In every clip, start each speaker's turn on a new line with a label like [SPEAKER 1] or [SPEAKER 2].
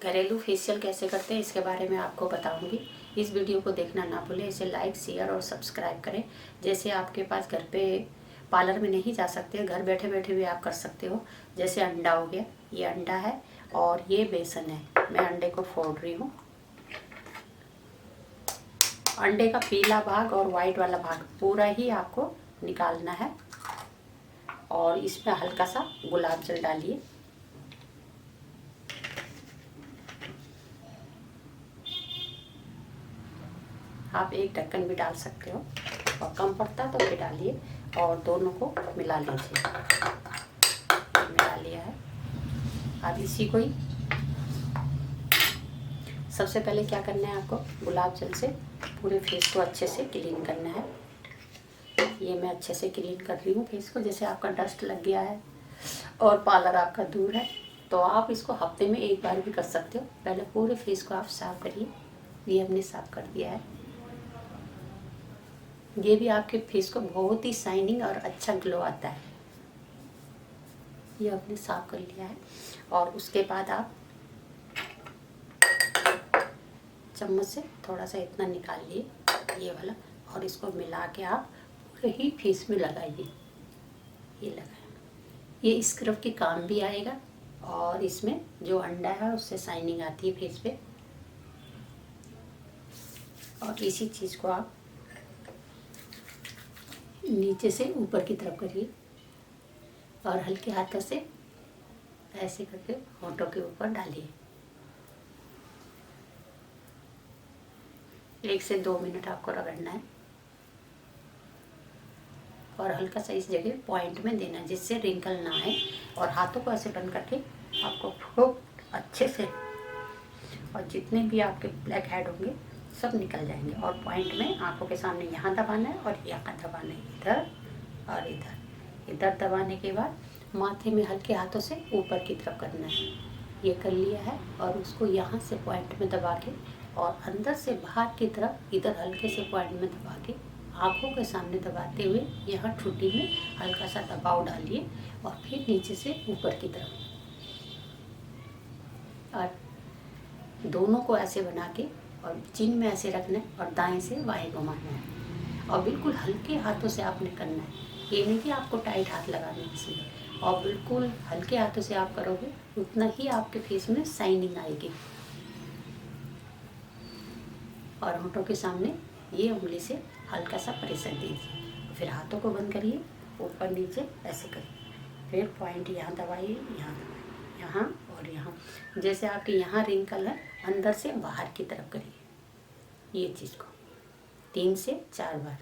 [SPEAKER 1] घरेलू फेशियल कैसे करते हैं इसके बारे में आपको बताऊंगी। इस वीडियो को देखना ना भूलें, इसे लाइक शेयर और सब्सक्राइब करें। जैसे आपके पास घर पे पार्लर में नहीं जा सकते, घर बैठे बैठे भी आप कर सकते हो। जैसे अंडा हो गया, ये अंडा है और ये बेसन है। मैं अंडे को फोड़ रही हूँ। अंडे का पीला भाग और वाइट वाला भाग पूरा ही आपको निकालना है और इसमें हल्का सा गुलाब जल डालिए। आप एक ढक्कन भी डाल सकते हो और कम पड़ता तो भी डालिए और दोनों को मिला लीजिए। मिला लिया है। अब इसी को ही सबसे पहले क्या करना है, आपको गुलाब जल से पूरे फेस को अच्छे से क्लीन करना है। ये मैं अच्छे से क्लीन कर रही हूँ फेस को। जैसे आपका डस्ट लग गया है और पार्लर आपका दूर है तो आप इसको हफ्ते में एक बार भी कर सकते हो। पहले पूरे फेस को आप साफ करिए। ये हमने साफ कर दिया है। ये भी आपके फेस को बहुत ही शाइनिंग और अच्छा ग्लो आता है। ये आपने साफ कर लिया है और उसके बाद आप चम्मच से थोड़ा सा इतना निकाल लिए, ये वाला, और इसको मिला के आप पूरे ही फेस में लगाइए। ये लगाए, ये स्क्रब के काम भी आएगा और इसमें जो अंडा है उससे शाइनिंग आती है फेस पे। और इसी चीज़ को आप नीचे से ऊपर की तरफ करिए और हल्के हाथों से ऐसे करके होंठों के ऊपर डालिए। 1 से 2 मिनट आपको रगड़ना है और हल्का सा इस जगह पॉइंट में देना है जिससे रिंकल ना आए। और हाथों को ऐसे बंद करके आपको खूब अच्छे से, और जितने भी आपके ब्लैक हेड होंगे सब निकल जाएंगे। और पॉइंट में आंखों के सामने यहाँ दबाना है और यहाँ दबाना है, इधर और इधर। इधर दबाने के बाद माथे में हल्के हाथों से ऊपर की तरफ करना है। ये कर लिया है और उसको यहाँ से पॉइंट में दबा के और अंदर से बाहर की तरफ इधर हल्के से पॉइंट में दबा के आँखों के सामने दबाते हुए यहाँ ठुड्डी में हल्का सा दबाव डालिए और फिर नीचे से ऊपर की तरफ। और दोनों को ऐसे बना के और चिन में ऐसे रखना है और दाएं से बाएं घुमाना है और बिल्कुल हल्के हाथों से आपने करना है। ये नहीं कि आपको टाइट हाथ लगाने इसलिए, और बिल्कुल हल्के हाथों से आप करोगे उतना ही आपके फेस में शाइनिंग आएगी। और होंठों के सामने ये उंगली से हल्का सा प्रेशर दीजिए, फिर हाथों को बंद करिए, ऊपर नीचे ऐसे करिए, फिर पॉइंट यहाँ दबाइए, यहाँ दबाइए, यहाँ और यहाँ। जैसे आपके यहाँ रिंकल है, अंदर से बाहर की तरफ करिए ये चीज़ को 3 से 4 बार,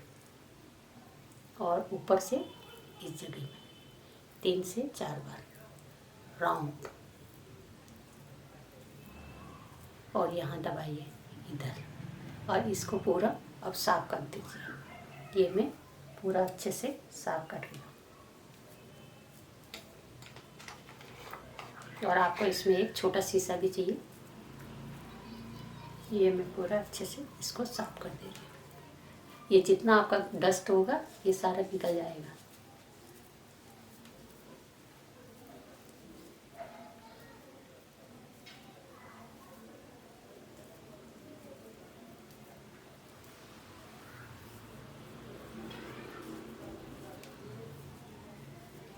[SPEAKER 1] और ऊपर से इस जगह में 3 से 4 बार राउंड, और यहाँ दबाइए इधर। और इसको पूरा अब साफ कर दीजिए। ये मैं पूरा अच्छे से साफ कर रही हूँ। और आपको इसमें एक छोटा शीशा भी चाहिए। ये मैं पूरा अच्छे से इसको साफ कर दे रही हूँ। ये जितना आपका डस्ट होगा ये सारा निकल जाएगा।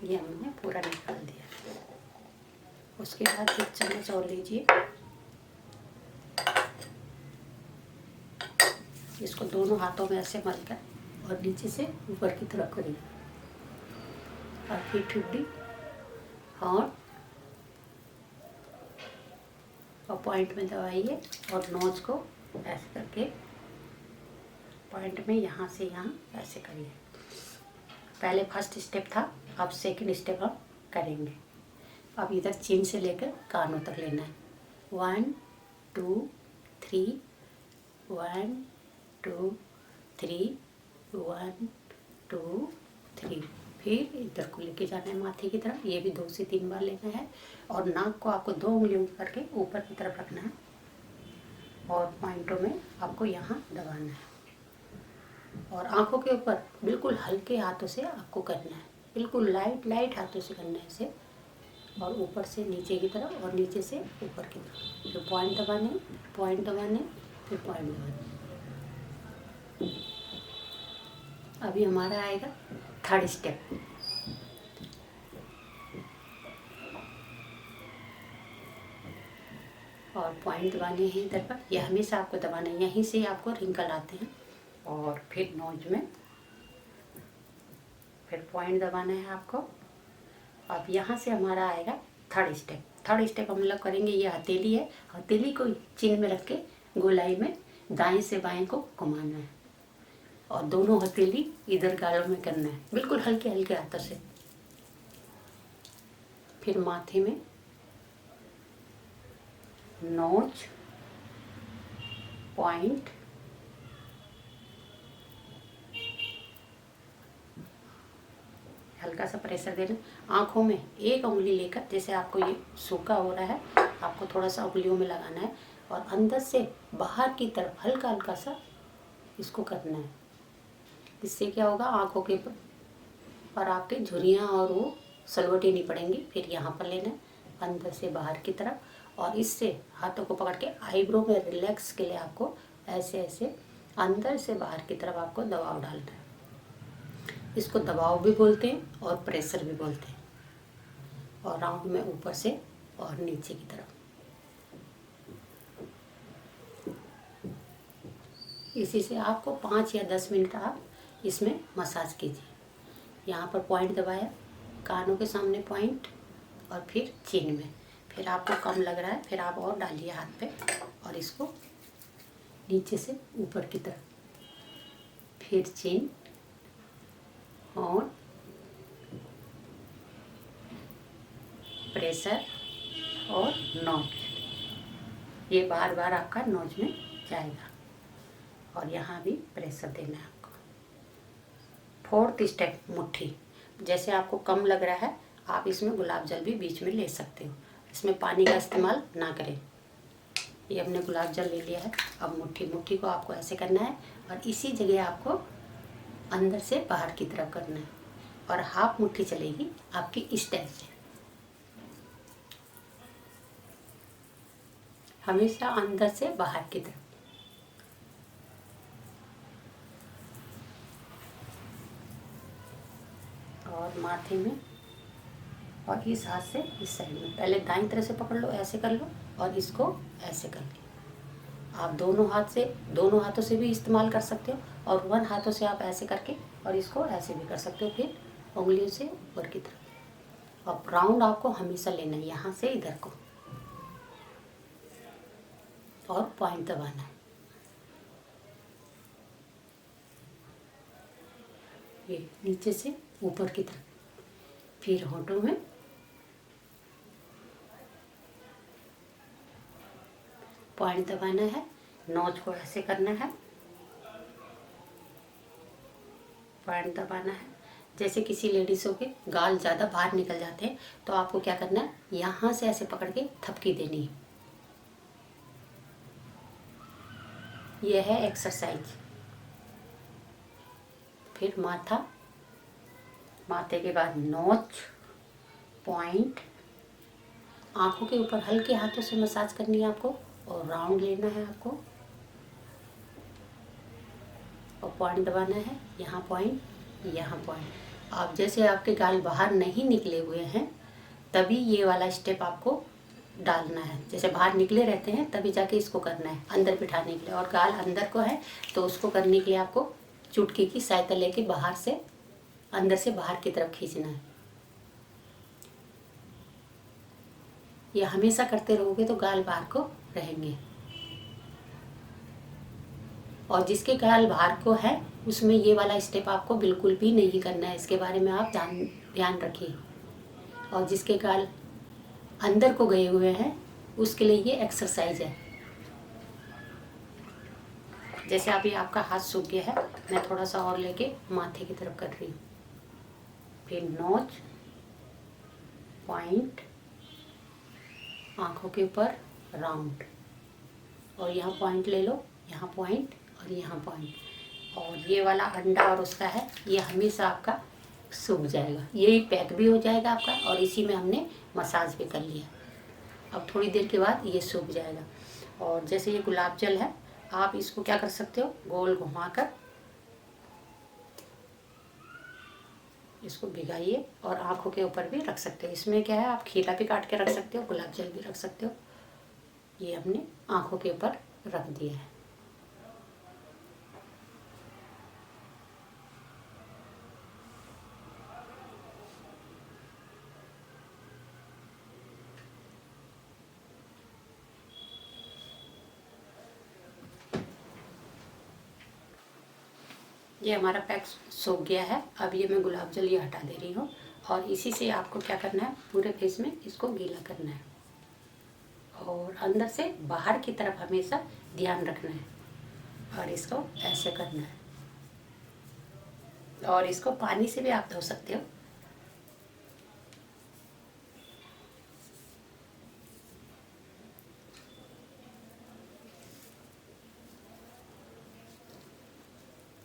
[SPEAKER 1] ये हमने पूरा निकाल दिया। उसके बाद एक चम्मच और लीजिए, इसको दोनों हाथों में ऐसे मलकर और नीचे से ऊपर की तरफ करिए और फिर ठुड्डी और पॉइंट में दबाइए और नोज को ऐसे करके पॉइंट में यहाँ से यहाँ ऐसे करिए। पहले फर्स्ट स्टेप था, अब सेकंड स्टेप हम करेंगे। अब इधर चिन से लेकर कानों तक लेना है। 1 2 3, 1 2 3, 1 2 3। फिर इधर को लेके जाना है माथे की तरफ। ये भी 2 से 3 बार लेना है। और नाक को आपको 2 उंगलियों करके ऊपर की तरफ रखना है और पॉइंटों में आपको यहाँ दबाना है। और आँखों के ऊपर बिल्कुल हल्के हाथों से आपको करना है, बिल्कुल लाइट हाथों से करना है इसे। और ऊपर से नीचे की तरफ और नीचे से ऊपर की तरफ। फिर पॉइंट दबाने, पॉइंट दबाने, फिर पॉइंट दबाने। अभी हमारा आएगा थर्ड स्टेप। और पॉइंट दबाने हैं इधर पर, यह हमेशा आपको दबाना है, यहीं से आपको रिंकल आते हैं। और फिर नोज में फिर पॉइंट दबाना है आपको। अब यहाँ से हमारा आएगा थर्ड स्टेप। थर्ड स्टेप हम लोग करेंगे, ये हथेली है, हथेली को चिन्ह में रख के गोलाई में दाएं से बाएं को घुमाना है और दोनों हथेली इधर गालों में करना है, बिल्कुल हल्के हल्के हाथों से। फिर माथे में नोज, पॉइंट, हल्का सा प्रेशर देना। आँखों में एक उंगली लेकर, जैसे आपको ये सूखा हो रहा है, आपको थोड़ा सा उंगलियों में लगाना है और अंदर से बाहर की तरफ हल्का हल्का सा इसको करना है। इससे क्या होगा, आँखों के पर आपके झुर्रियाँ और वो सलवटें नहीं पड़ेंगी। फिर यहाँ पर लेना है अंदर से बाहर की तरफ और इससे हाथों को पकड़ के आईब्रो में रिलैक्स के लिए आपको ऐसे ऐसे अंदर से बाहर की तरफ आपको दबाव डालना है। इसको दबाव भी बोलते हैं और प्रेशर भी बोलते हैं। और राउंड में ऊपर से और नीचे की तरफ। इसी से आपको 5 या 10 मिनट आप इसमें मसाज कीजिए। यहाँ पर पॉइंट दबाया, कानों के सामने पॉइंट और फिर चिन में। फिर आपको कम लग रहा है, फिर आप और डालिए हाथ पे और इसको नीचे से ऊपर की तरफ, फिर चिन और प्रेशर और नोज। ये बार बार आपका नोज में जाएगा और यहाँ भी प्रेशर देना है आपको। फोर्थ स्टेप मुट्ठी। जैसे आपको कम लग रहा है, आप इसमें गुलाब जल भी बीच में ले सकते हो। इसमें पानी का इस्तेमाल ना करें। ये हमने गुलाब जल ले लिया है। अब मुट्ठी को आपको ऐसे करना है और इसी जगह आपको अंदर से बाहर की तरफ करना है और हाफ मुट्ठी चलेगी आपकी इस टाइप से। हमेशा अंदर से बाहर की तरफ। और माथे में और इस हाथ से इस साइड में, पहले दाईं तरफ से पकड़ लो, ऐसे कर लो और इसको ऐसे कर लो। आप दोनों हाथों से भी इस्तेमाल कर सकते हो और वन हाथों से आप ऐसे करके और इसको ऐसे भी कर सकते हो। फिर उंगलियों से ऊपर की तरफ। और राउंड आपको हमेशा लेना है, यहाँ से इधर को, और पॉइंट दबाना है। ये नीचे से ऊपर की तरफ। फिर होठों में पॉइंट दबाना है, नोज को ऐसे करना है, पॉइंट दबाना है। जैसे किसी लेडीज़ों के गाल ज़्यादा बाहर निकल जाते हैं तो आपको क्या करना है, यहाँ से ऐसे पकड़ के थपकी देनी है। यह है एक्सरसाइज। फिर माथा, माथे के बाद नोच, पॉइंट, आंखों के ऊपर हल्के हाथों से मसाज करनी है आपको और राउंड लेना है आपको और पॉइंट दबाना है। यहाँ पॉइंट, यहाँ पॉइंट। आप जैसे आपके गाल बाहर नहीं निकले हुए हैं तभी ये वाला स्टेप आपको डालना है। जैसे बाहर निकले रहते हैं तभी जाके इसको करना है अंदर बिठाने के लिए। और गाल अंदर को है तो उसको करने के लिए आपको चुटकी की सहायता लेके बाहर से अंदर से बाहर की तरफ खींचना है। ये हमेशा करते रहोगे तो गाल बाहर को रहेंगे। और जिसके गाल बाहर को है उसमें ये वाला स्टेप आपको बिल्कुल भी नहीं करना है, इसके बारे में आप ध्यान रखिए। और जिसके गाल अंदर को गए हुए हैं उसके लिए ये एक्सरसाइज है। जैसे अभी आपका हाथ सूख गया है, मैं थोड़ा सा और लेके माथे की तरफ कर रही हूँ। फिर नोच, पॉइंट, आंखों के ऊपर राउंड और यहाँ पॉइंट ले लो, यहाँ पॉइंट और यहाँ पॉइंट। और ये वाला अंडा और उसका है, ये हमेशा आपका सूख जाएगा। यही पैक भी हो जाएगा आपका और इसी में हमने मसाज भी कर लिया। अब थोड़ी देर के बाद ये सूख जाएगा। और जैसे ये गुलाब जल है, आप इसको क्या कर सकते हो, गोल घुमाकर इसको भिगाइए और आँखों के ऊपर भी रख सकते हो। इसमें क्या है, आप खीरा भी काट के रख सकते हो, गुलाब जल भी रख सकते हो। ये हमने आँखों के ऊपर रख दिया है। ये हमारा पैक सूख गया है। अब ये मैं गुलाब जल ये हटा दे रही हूँ और इसी से आपको क्या करना है, पूरे फेस में इसको गीला करना है और अंदर से बाहर की तरफ हमेशा ध्यान रखना है और इसको ऐसे करना है। और इसको पानी से भी आप धो सकते हो।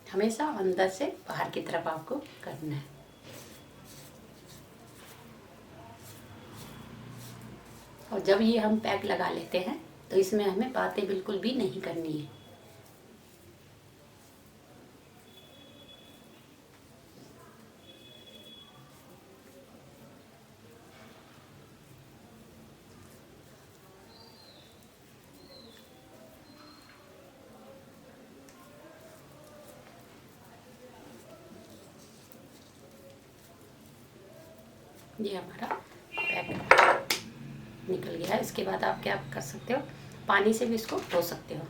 [SPEAKER 1] हमेशा अंदर से बाहर की तरफ आपको करना है। और जब ये हम पैक लगा लेते हैं तो इसमें हमें बातें बिल्कुल भी नहीं करनी है। ये हमारा पैक निकल गया है। इसके बाद आप क्या कर सकते हो, पानी से भी इसको धो सकते हो।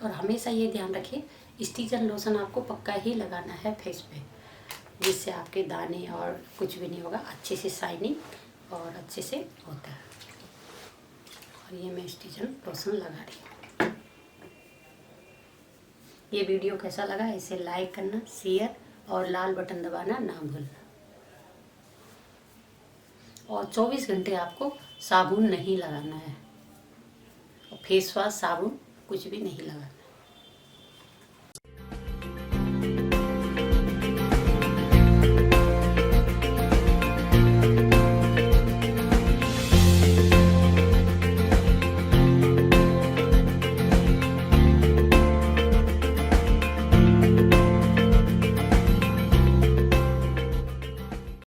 [SPEAKER 1] और हमेशा ये ध्यान रखिए, स्टीजन लोशन आपको पक्का ही लगाना है फेस पे, जिससे आपके दाने और कुछ भी नहीं होगा, अच्छे से शाइनिंग और अच्छे से होता है। और ये मैं स्टीजन लोशन लगा रही हूँ। ये वीडियो कैसा लगा इसे लाइक करना, शेयर और लाल बटन दबाना ना भूलना। और 24 घंटे आपको साबुन नहीं लगाना है, और फेस वॉश साबुन कुछ भी नहीं लगाना।